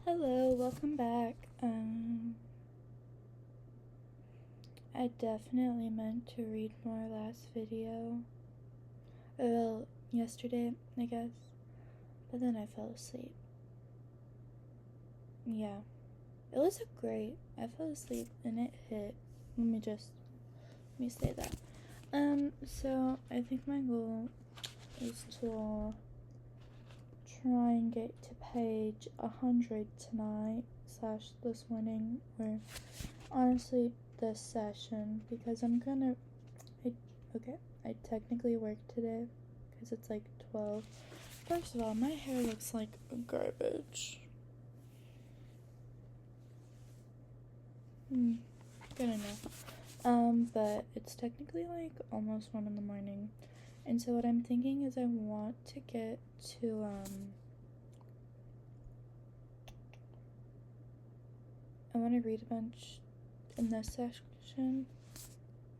Hello, welcome back. I definitely meant to read more last video. Well, yesterday, I guess. But then I fell asleep. Yeah. It was great. I fell asleep and it hit. Let me say that. So I think my goal is to try and get to page 100 tonight / this morning, or honestly this session, because I technically work today because it's like 12. First of all, my hair looks like garbage. Good enough. But it's technically like almost 1 in the morning. And so what I'm thinking is I want to get to, I want to read a bunch in this section,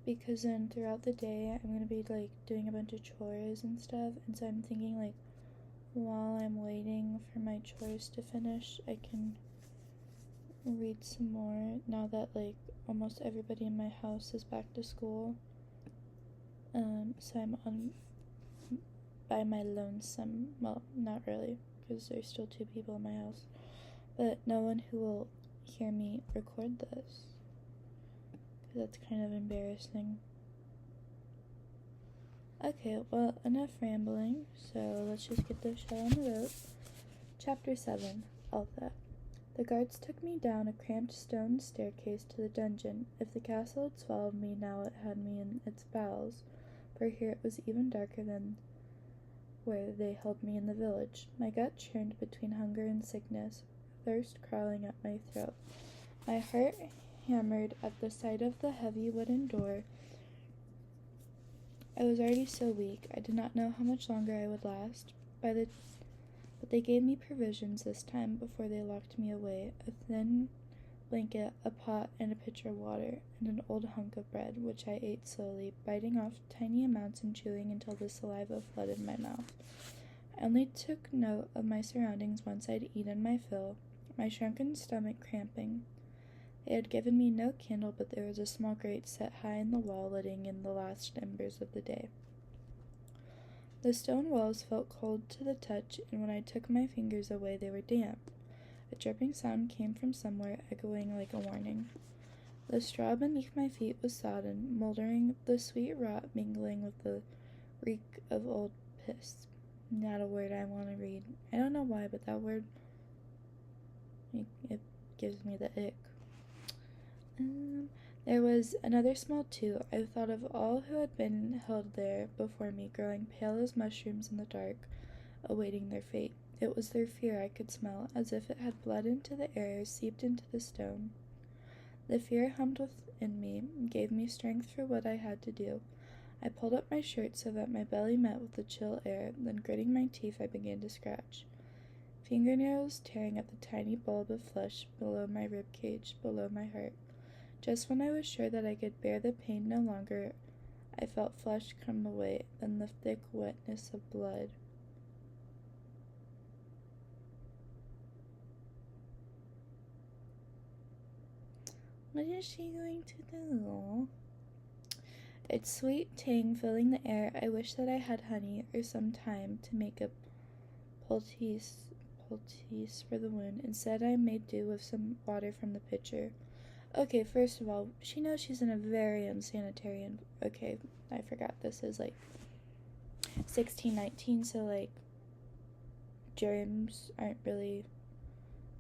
because then throughout the day I'm going to be like doing a bunch of chores and stuff, and so I'm thinking like while I'm waiting for my chores to finish, I can read some more now that like almost everybody in my house is back to school. So I'm by my lonesome. Well, not really, because there's still 2 people in my house, but no one who will hear me record this, because that's kind of embarrassing. Okay, well, enough rambling, so let's just get this show on the road. Chapter 7, Alpha. The guards took me down a cramped stone staircase to the dungeon. If the castle had swallowed me, now it had me in its bowels, for here it was even darker than where they held me in the village. My gut churned between hunger and sickness, thirst crawling at my throat. My heart hammered at the sight of the heavy wooden door. I was already so weak, I did not know how much longer I would last. But they gave me provisions this time before they locked me away: a thin blanket, a pot, and a pitcher of water, and an old hunk of bread, which I ate slowly, biting off tiny amounts and chewing until the saliva flooded my mouth. I only took note of my surroundings once I'd eaten my fill, my shrunken stomach cramping. They had given me no candle, but there was a small grate set high in the wall, letting in the last embers of the day. The stone walls felt cold to the touch, and when I took my fingers away, they were damp. A dripping sound came from somewhere, echoing like a warning. The straw beneath my feet was sodden, moldering, the sweet rot mingling with the reek of old piss. Not a word I want to read. I don't know why, but that word, it gives me the ick. There was another smell too. I thought of all who had been held there before me, growing pale as mushrooms in the dark, awaiting their fate. It was their fear I could smell, as if it had bled into the air, seeped into the stone. The fear hummed within me, gave me strength for what I had to do. I pulled up my shirt so that my belly met with the chill air, then gritting my teeth I began to scratch. Fingernails tearing at the tiny bulb of flesh below my rib cage, below my heart. Just when I was sure that I could bear the pain no longer, I felt flesh come away, then the thick wetness of blood. What is she going to do? Its sweet tang filling the air. I wish that I had honey or some thyme to make a poultice for the wound. Instead, I made do with some water from the pitcher. Okay, first of all, she knows she's in a very unsanitary okay, I forgot this is like 1619, so like germs aren't really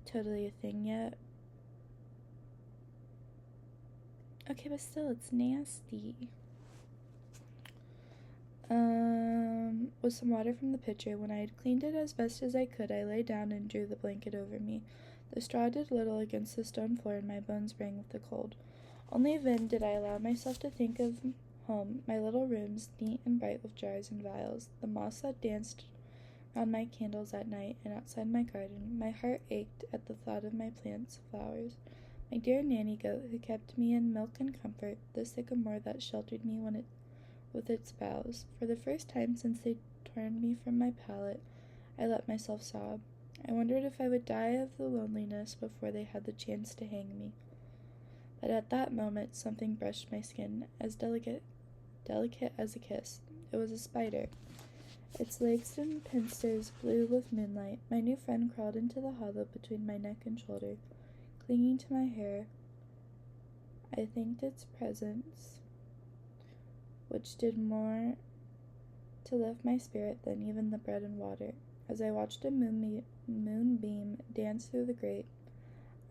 totally a thing yet. Okay, but still, it's nasty. With some water from the pitcher. When I had cleaned it as best as I could, I lay down and drew the blanket over me. The straw did little against the stone floor, and my bones rang with the cold. Only then did I allow myself to think of home, my little rooms, neat and bright with jars and vials, the moss that danced round my candles at night, and outside my garden. My heart ached at the thought of my plants, flowers, my dear nanny goat who kept me in milk and comfort, the sycamore that sheltered me with its boughs. For the first time since they torn me from my pallet, I let myself sob. I wondered if I would die of the loneliness before they had the chance to hang me. But at that moment, something brushed my skin, as delicate as a kiss. It was a spider. Its legs and pincers blue with moonlight. My new friend crawled into the hollow between my neck and shoulder, clinging to my hair. I thanked its presence, which did more to lift my spirit than even the bread and water. As I watched a moonbeam dance through the grate,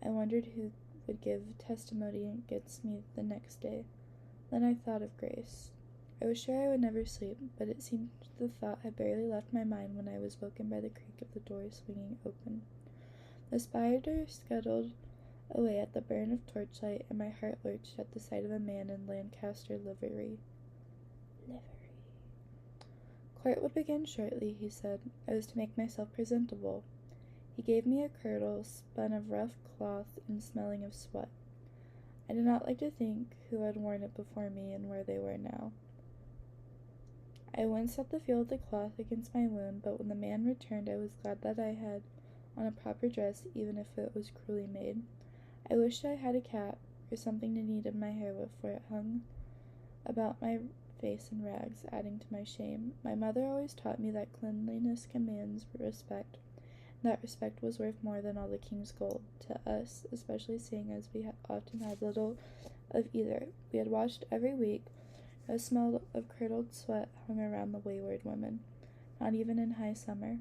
I wondered who would give testimony against me the next day. Then I thought of Grace. I was sure I would never sleep, but it seemed the thought had barely left my mind when I was woken by the creak of the door swinging open. The spider scuttled away at the burn of torchlight, and my heart lurched at the sight of a man in Lancaster livery. Court would begin shortly, he said. I was to make myself presentable. He gave me a kirtle spun of rough cloth and smelling of sweat. I did not like to think who had worn it before me and where they were now. I winced at the feel of the cloth against my wound, but when the man returned, I was glad that I had on a proper dress, even if it was cruelly made. I wished I had a cap or something to knead in my hair with, for it hung about my face in rags, adding to my shame. My mother always taught me that cleanliness commands respect, and that respect was worth more than all the king's gold to us, especially seeing as we often had little of either. We had washed every week. No smell of curdled sweat hung around the Weyward women, not even in high summer.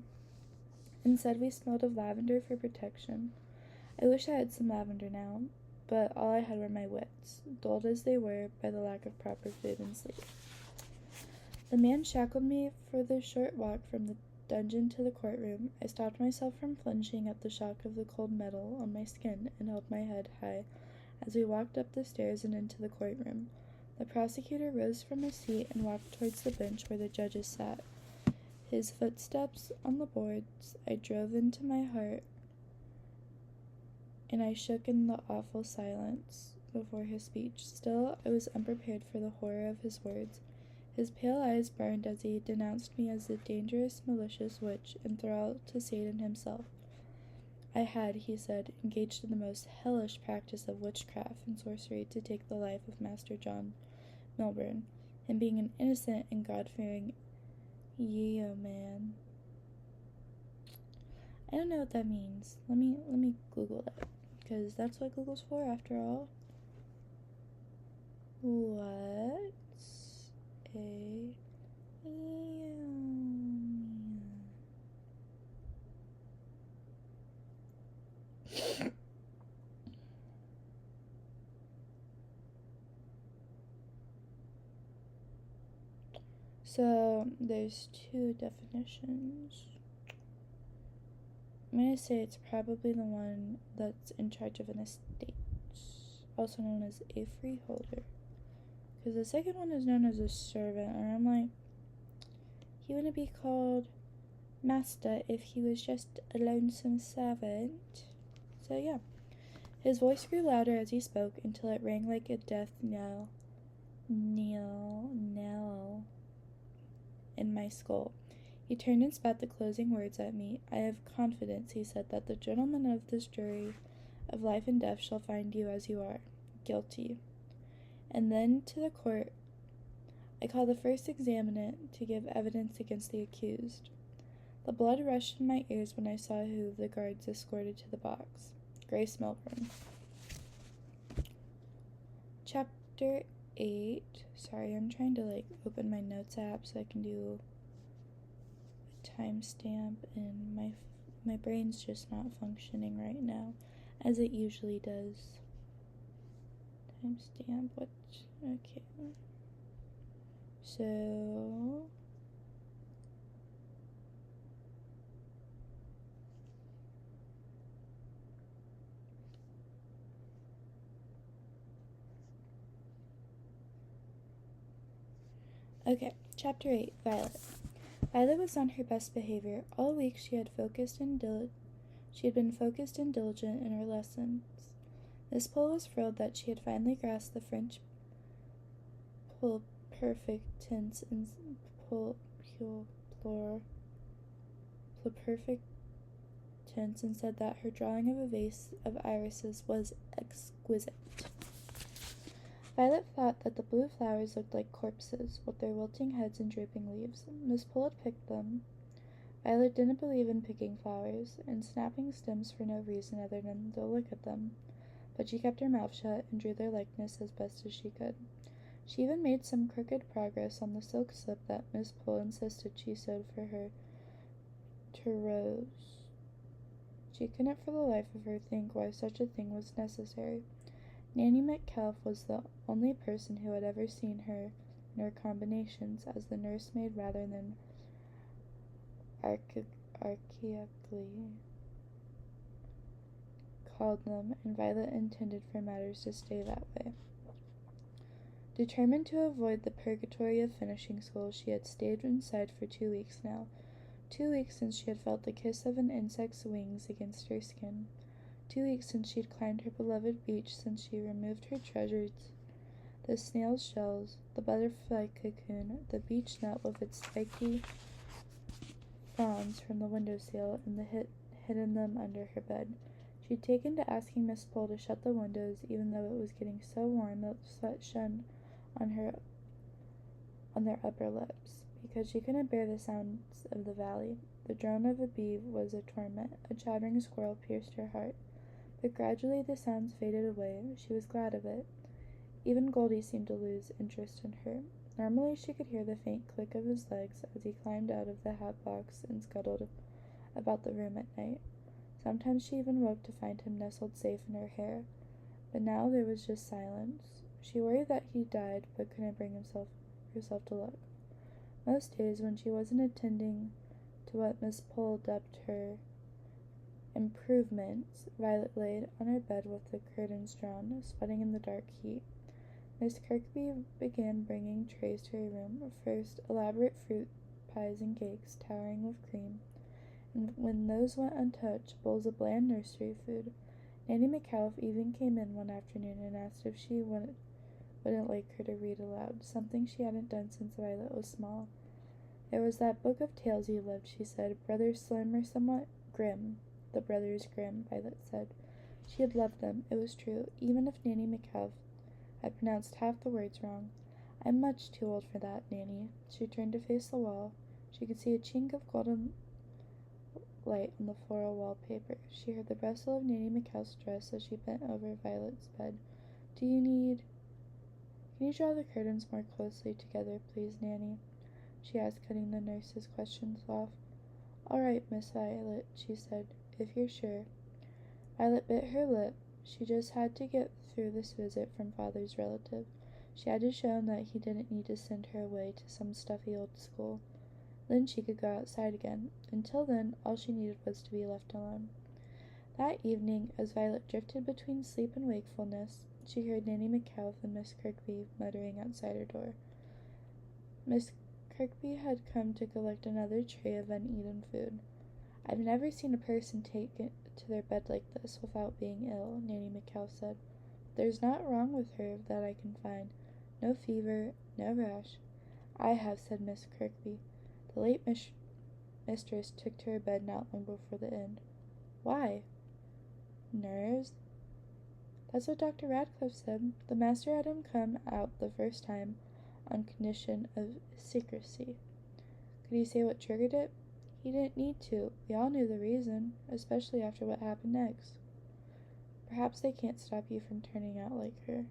Instead, we smelled of lavender for protection. I wish I had some lavender now, but all I had were my wits, dulled as they were by the lack of proper food and sleep. The man shackled me for the short walk from the dungeon to the courtroom. I stopped myself from flinching at the shock of the cold metal on my skin and held my head high as we walked up the stairs and into the courtroom. The prosecutor rose from his seat and walked towards the bench where the judges sat. His footsteps on the boards I drove into my heart, and I shook in the awful silence before his speech. Still, I was unprepared for the horror of his words. His pale eyes burned as he denounced me as a dangerous, malicious witch, and thrall to Satan himself. I had, he said, engaged in the most hellish practice of witchcraft and sorcery to take the life of Master John Milburn, him being an innocent and God-fearing yeoman. I don't know what that means. Let me Google it, because that's what Google's for, after all. What's a yeoman? So, there's two definitions. I'm going to say it's probably the one that's in charge of an estate, also known as a freeholder. Because the second one is known as a servant, and I'm like, he wouldn't be called master if he was just a lonesome servant. So, yeah. His voice grew louder as he spoke until it rang like a death knell. Knell. In my skull. He turned and spat the closing words at me. I have confidence, he said, that the gentlemen of this jury of life and death shall find you as you are, guilty. And then to the court I called the first examinant to give evidence against the accused. The blood rushed in my ears when I saw who the guards escorted to the box. Grace Milburn. Chapter 8. Sorry, I'm trying to open my notes app so I can do a timestamp, and my brain's just not functioning right now as it usually does. Timestamp, what? Okay. So okay, Chapter 8, Violet. Violet was on her best behavior. All week she had been focused and diligent in her lessons. Miss Poole was thrilled that she had finally grasped the French perfect tense tints and said that her drawing of a vase of irises was exquisite. Violet thought that the blue flowers looked like corpses, with their wilting heads and drooping leaves. Miss Poole had picked them. Violet didn't believe in picking flowers and snapping stems for no reason other than to look at them, but she kept her mouth shut and drew their likeness as best as she could. She even made some crooked progress on the silk slip that Miss Poole insisted she sewed for her Rose. She couldn't for the life of her think why such a thing was necessary. Nanny McCalf was the only person who had ever seen her in her combinations as the nursemaid rather than archaically called them, and Violet intended for matters to stay that way. Determined to avoid the purgatory of finishing school, she had stayed inside for 2 weeks now. 2 weeks since she had felt the kiss of an insect's wings against her skin. 2 weeks since she had climbed her beloved beach, since she removed her treasures, the snail's shells, the butterfly cocoon, the beech nut with its spiky fronds from the windowsill, and hidden them under her bed. She had taken to asking Miss Poole to shut the windows, even though it was getting so warm that the sweat shone on their upper lips, because she couldn't bear the sounds of the valley. The drone of a bee was a torment. A chattering squirrel pierced her heart. But gradually the sounds faded away. She was glad of it. Even Goldie seemed to lose interest in her. Normally she could hear the faint click of his legs as he climbed out of the hat box and scuttled about the room at night. Sometimes she even woke to find him nestled safe in her hair. But now there was just silence. She worried that he died, but couldn't bring herself to look. Most days, when she wasn't attending to what Miss Poole dubbed her improvements, Violet laid on her bed with the curtains drawn, sweating in the dark heat. Miss Kirkby began bringing trays to her room, first elaborate fruit pies and cakes, towering with cream, and when those went untouched, bowls of bland nursery food. Nanny McCalf even came in one afternoon and asked if she wouldn't like her to read aloud, something she hadn't done since Violet was small. There was that book of tales you loved, she said. Brothers Slim or somewhat? Grimm. The Brothers Grimm, Violet said. She had loved them, it was true, even if Nanny McCalf had pronounced half the words wrong. I'm much too old for that, Nanny. She turned to face the wall. She could see a chink of golden light on the floral wallpaper. She heard the rustle of Nanny McCalf's dress as she bent over Violet's bed. Can you draw the curtains more closely together, please, Nanny? She asked, cutting the nurse's questions off. All right, Miss Violet, she said, if you're sure. Violet bit her lip. She just had to get through this visit from Father's relative. She had to show him that he didn't need to send her away to some stuffy old school. Then she could go outside again. Until then, all she needed was to be left alone. That evening, as Violet drifted between sleep and wakefulness, she heard Nanny McCalf and Miss Kirkby muttering outside her door. Miss Kirkby had come to collect another tray of uneaten food. I've never seen a person take it to their bed like this without being ill, Nanny McCalf said. There's naught wrong with her that I can find. No fever, no rash. I have, said Miss Kirkby. The late mistress took to her bed not long before the end. Why? Nerves? That's what Dr. Radcliffe said. The master had him come out the first time on condition of secrecy. Could he say what triggered it? He didn't need to. We all knew the reason, especially after what happened next. Perhaps they can't stop you from turning out like her.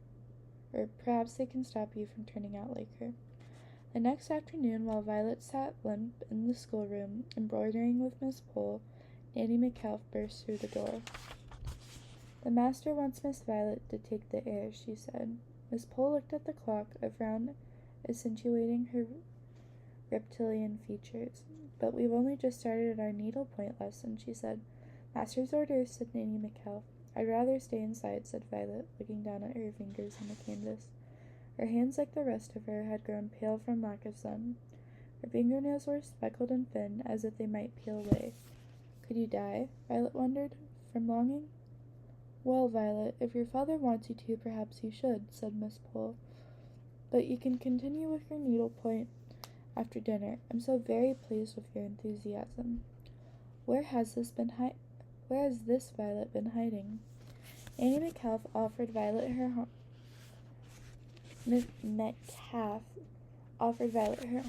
Or perhaps they can stop you from turning out like her. The next afternoon, while Violet sat limp in the schoolroom, embroidering with Miss Poole, Nanny McCalf burst through the door. The master wants Miss Violet to take the air, she said. Miss Poole looked at the clock, a frown accentuating her reptilian features. But we've only just started our needlepoint lesson, she said. Master's orders, said Nanny McCalf. I'd rather stay inside, said Violet, looking down at her fingers on the canvas. Her hands, like the rest of her, had grown pale from lack of sun. Her fingernails were speckled and thin, as if they might peel away. Could you die? Violet wondered, from longing. Well, Violet, if your father wants you to, perhaps you should, said Miss Poole. But you can continue with your needlepoint after dinner. I'm so very pleased with your enthusiasm. Where has this been Where has this Violet been hiding? Annie Metcalf offered Violet her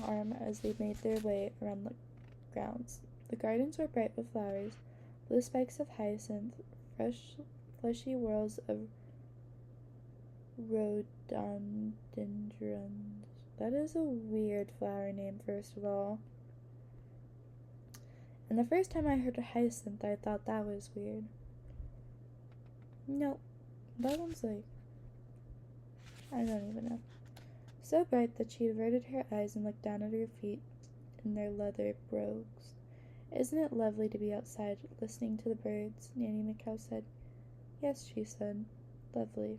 arm as they made their way around the grounds. The gardens were bright with flowers, blue spikes of hyacinth, fleshy whorls of rhododendrons. That is a weird flower name, first of all. And the first time I heard a hyacinth, I thought that was weird. Nope, that one's like, I don't even know. So bright that she averted her eyes and looked down at her feet in their leather brogues. Isn't it lovely to be outside, listening to the birds? Nanny Metcalf said. Yes, she said. Lovely.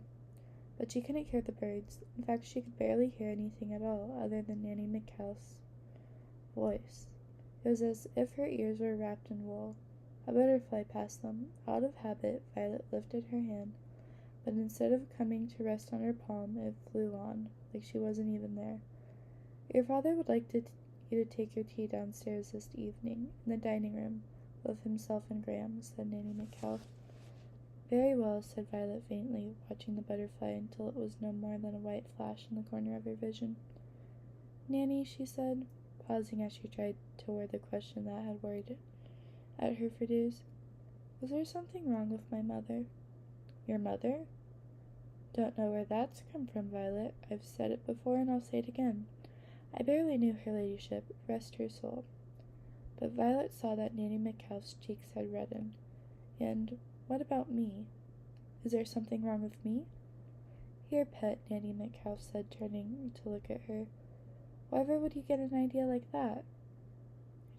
But she couldn't hear the birds. In fact, she could barely hear anything at all other than Nanny Metcalf's voice. It was as if her ears were wrapped in wool. A butterfly passed them. Out of habit, Violet lifted her hand, but instead of coming to rest on her palm, it flew on, like she wasn't even there. Your father would like you to take your tea downstairs this evening, in the dining room, with himself and Graham, said Nanny Metcalf. Very well, said Violet faintly, watching the butterfly until it was no more than a white flash in the corner of her vision. Nanny, she said, pausing as she tried to word the question that had worried at her for days. Was there something wrong with my mother? Your mother? Don't know where that's come from, Violet. I've said it before and I'll say it again. I barely knew her ladyship, rest her soul. But Violet saw that Nanny Metcalf's cheeks had reddened. And what about me? Is there something wrong with me? Here, pet, Nanny Metcalf said, turning to look at her. Wherever would you get an idea like that?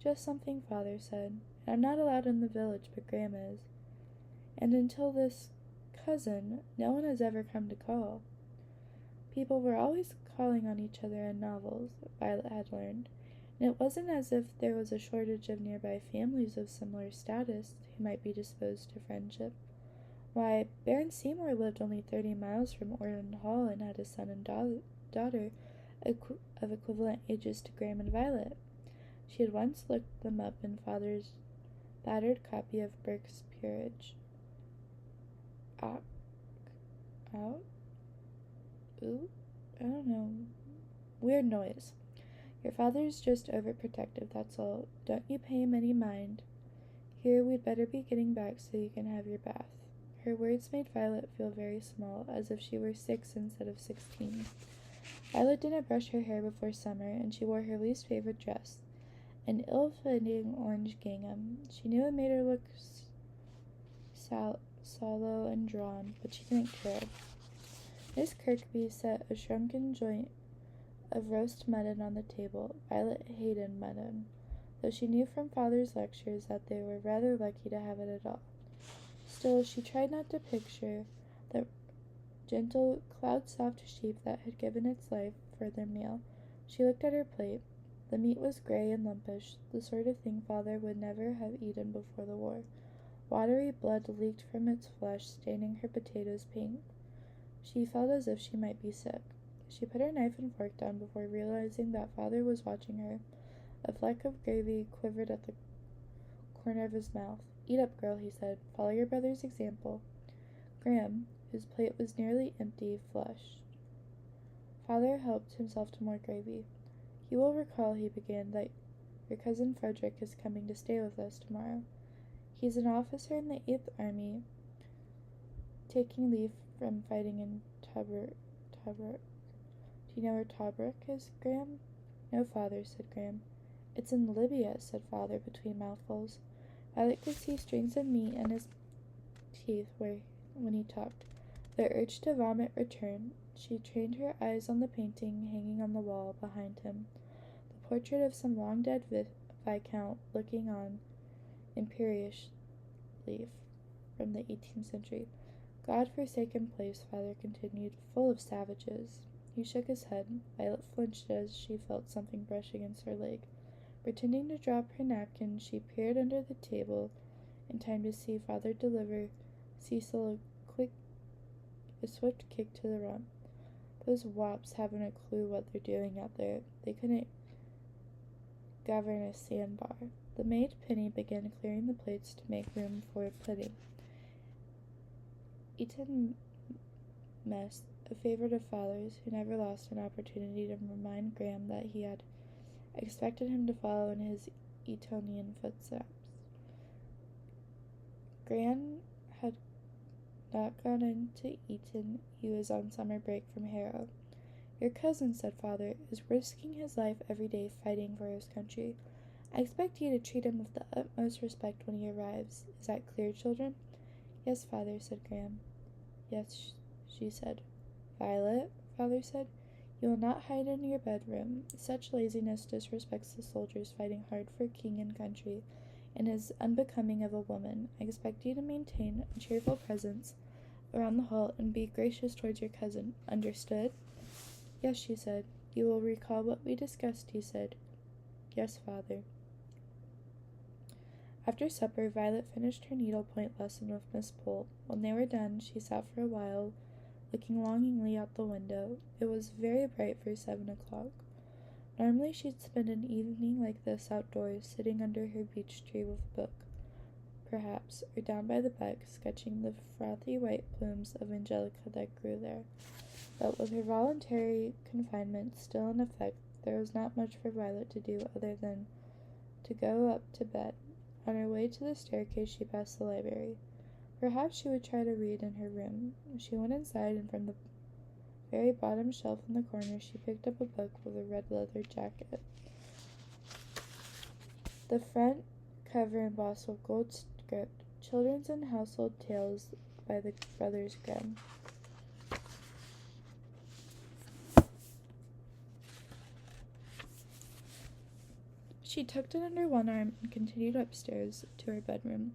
Just something Father said. I'm not allowed in the village, but Graham is. And until this cousin, no one has ever come to call. People were always calling on each other in novels, Violet had learned, and it wasn't as if there was a shortage of nearby families of similar status who might be disposed to friendship. Why, Baron Seymour lived only 30 miles from Orton Hall and had a son and daughter of equivalent ages to Graham and Violet. She had once looked them up in Father's battered copy of Burke's Peerage. Out? Ooh? I don't know. Weird noise. Your father's just overprotective, that's all. Don't you pay him any mind. Here, we'd better be getting back so you can have your bath. Her words made Violet feel very small, as if she were 6 instead of 16. Violet didn't brush her hair before summer, and she wore her least favorite dress, an ill-fitting orange gingham. She knew it made her look sallow and drawn, but she didn't care. Miss Kirkby set a shrunken joint of roast mutton on the table. Violet hated mutton, though she knew from Father's lectures that they were rather lucky to have it at all. Still, she tried not to picture the gentle, cloud-soft sheep that had given its life for their meal. She looked at her plate. The meat was gray and lumpish, the sort of thing Father would never have eaten before the war. Watery blood leaked from its flesh, staining her potatoes pink. She felt as if she might be sick. She put her knife and fork down before realizing that Father was watching her. A fleck of gravy quivered at the corner of his mouth. Eat up, girl, he said. Follow your brother's example. Graham, whose plate was nearly empty, flushed. Father helped himself to more gravy. You will recall, he began, that your cousin Frederick is coming to stay with us tomorrow. He's an officer in the 8th Army, taking leave from fighting in Tobruk. Do you know where Tobruk is, Graham? No, Father, said Graham. It's in Libya, said Father between mouthfuls. Violet could see strings of meat in his teeth when he talked. The urge to vomit returned. She trained her eyes on the painting hanging on the wall behind him, the portrait of some long-dead viscount looking on imperiously from the 18th century. God-forsaken place, Father continued, full of savages. He shook his head. Violet flinched as she felt something brush against her leg. Pretending to drop her napkin, she peered under the table in time to see Father deliver Cecil a swift kick to the rump. Those wops haven't a clue what they're doing out there. They couldn't govern a sandbar. The maid Penny began clearing the plates to make room for pudding. Eton Mess, a favorite of Father's, who never lost an opportunity to remind Graham that he had expected him to follow in his Etonian footsteps. Graham had not gone into Eton. He was on summer break from Harrow. Your cousin, said Father, is risking his life every day fighting for his country. I expect you to treat him with the utmost respect when he arrives. Is that clear, children? Yes, Father, said Graham. Yes, she said. Violet, Father said, you will not hide in your bedroom. Such laziness disrespects the soldiers fighting hard for king and country, and is unbecoming of a woman. I expect you to maintain a cheerful presence around the hall and be gracious towards your cousin. Understood? Yes, she said. You will recall what we discussed, he said. Yes, Father. After supper, Violet finished her needlepoint lesson with Miss Poole. When they were done, she sat for a while, looking longingly out the window. It was very bright for 7 o'clock. Normally she'd spend an evening like this outdoors, sitting under her beech tree with a book, perhaps, or down by the beck, sketching the frothy white plumes of angelica that grew there. But with her voluntary confinement still in effect, there was not much for Violet to do other than to go up to bed. On her way to the staircase, she passed the library. Perhaps she would try to read in her room. She went inside, and from the very bottom shelf in the corner, she picked up a book with a red leather jacket. The front cover embossed with gold script, Children's and Household Tales by the Brothers Grimm. She tucked it under one arm and continued upstairs to her bedroom,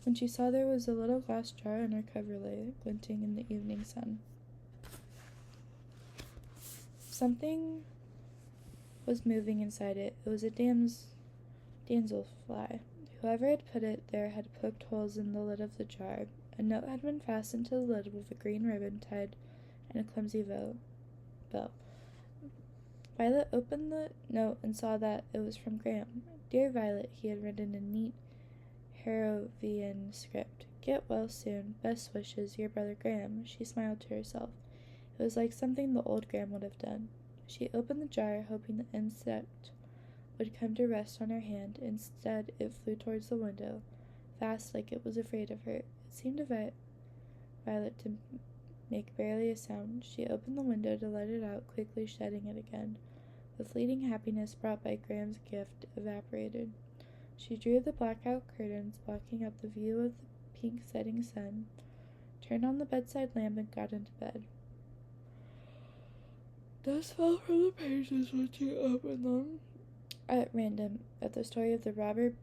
when she saw there was a little glass jar on her coverlet, glinting in the evening sun. Something was moving inside it. It was a damselfly. Whoever had put it there had poked holes in the lid of the jar. A note had been fastened to the lid with a green ribbon tied in a clumsy bow. Violet opened the note and saw that it was from Graham. Dear Violet, he had written in neat Harrovian script. Get well soon. Best wishes, your brother Graham. She smiled to herself. It was like something the old Graham would have done. She opened the jar, hoping the insect would come to rest on her hand. Instead, it flew towards the window, fast, like it was afraid of her. It seemed to Violet to make barely a sound. She opened the window to let it out, quickly shutting it again. The fleeting happiness brought by Graham's gift evaporated. She drew the blackout curtains, blocking out the view of the pink setting sun, turned on the bedside lamp, and got into bed. Dust fell from the pages when she opened them. At random, at the story of the robber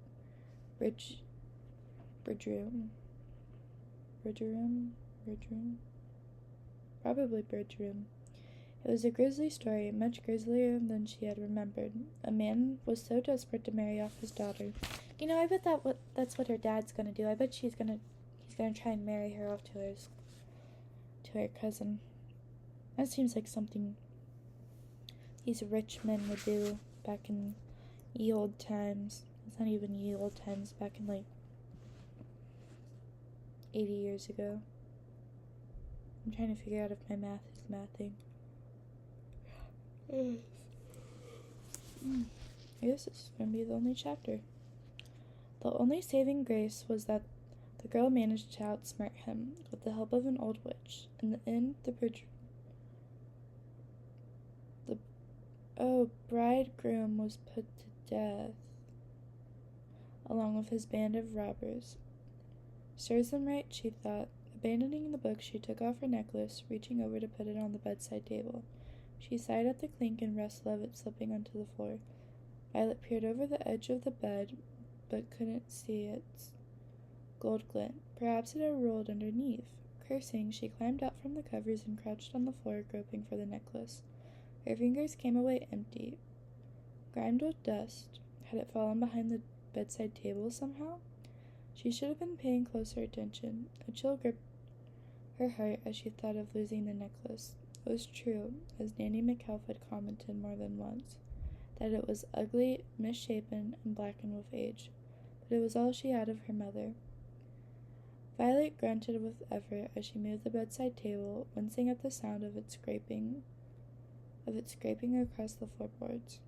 Bridgeroom. Probably Bridgeroom. It was a grisly story, much grislier than she had remembered. A man was so desperate to marry off his daughter. You know, I bet that's what her dad's gonna do. I bet he's gonna try and marry her off to her cousin. That seems like something these rich men would do back in ye old times. It's not even ye old times, back in like 80 years ago. I'm trying to figure out if my math is mathing. I guess it's going to be the only chapter. The only saving grace was that the girl managed to outsmart him, with the help of an old witch. In the end, the bridegroom was put to death, along with his band of robbers. Serves them right, she thought. Abandoning the book, she took off her necklace, reaching over to put it on the bedside table. She sighed at the clink and rustle of it slipping onto the floor. Violet peered over the edge of the bed, but couldn't see its gold glint. Perhaps it had rolled underneath. Cursing, she climbed out from the covers and crouched on the floor, groping for the necklace. Her fingers came away empty, grimed with dust. Had it fallen behind the bedside table somehow? She should have been paying closer attention. A chill gripped her heart as she thought of losing the necklace. It was true, as Nanny McAuliffe had commented more than once. that it was ugly, misshapen, and blackened with age, but it was all she had of her mother. Violet grunted with effort as she moved the bedside table, wincing at the sound of its scraping across the floorboards.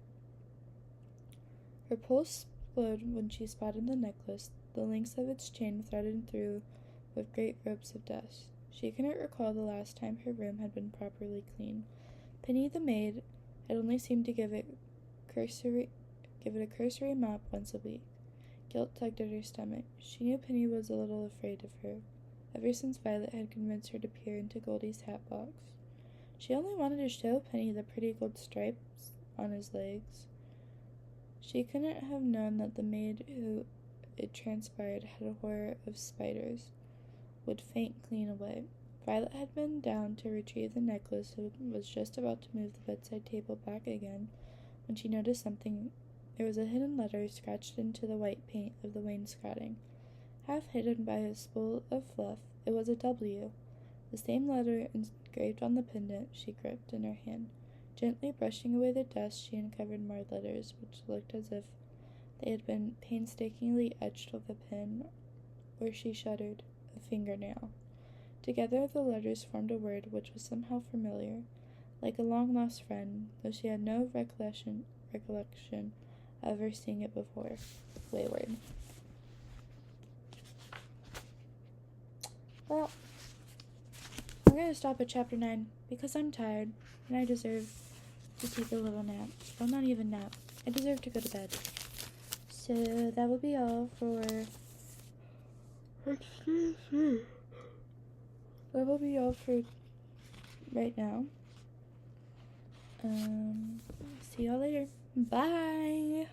Her pulse slowed when she spotted the necklace, the links of its chain threaded through with great ropes of dust. She couldn't recall the last time her room had been properly cleaned. Penny, the maid, had only seemed to give it a cursory mop once a week. Guilt tugged at her stomach. She knew Penny was a little afraid of her, ever since Violet had convinced her to peer into Goldie's hat box. She only wanted to show Penny the pretty gold stripes on his legs. She couldn't have known that the maid who, it transpired, had a horror of spiders, would faint clean away. Violet had been down to retrieve the necklace and was just about to move the bedside table back again when she noticed something. There was a hidden letter scratched into the white paint of the wainscoting. Half hidden by a spool of fluff, it was a W, the same letter engraved on the pendant she gripped in her hand. Gently brushing away the dust, she uncovered more letters, which looked as if they had been painstakingly etched with a pen, or she shuddered, a fingernail. Together the letters formed a word which was somehow familiar, like a long-lost friend, though she had no recollection of ever seeing it before. Weyward. Well, I'm going to stop at chapter 9 because I'm tired and I deserve to take a little nap. Well, not even nap. I deserve to go to bed. So that will be all for... Excuse me. That will be all for right now. See y'all later. Bye!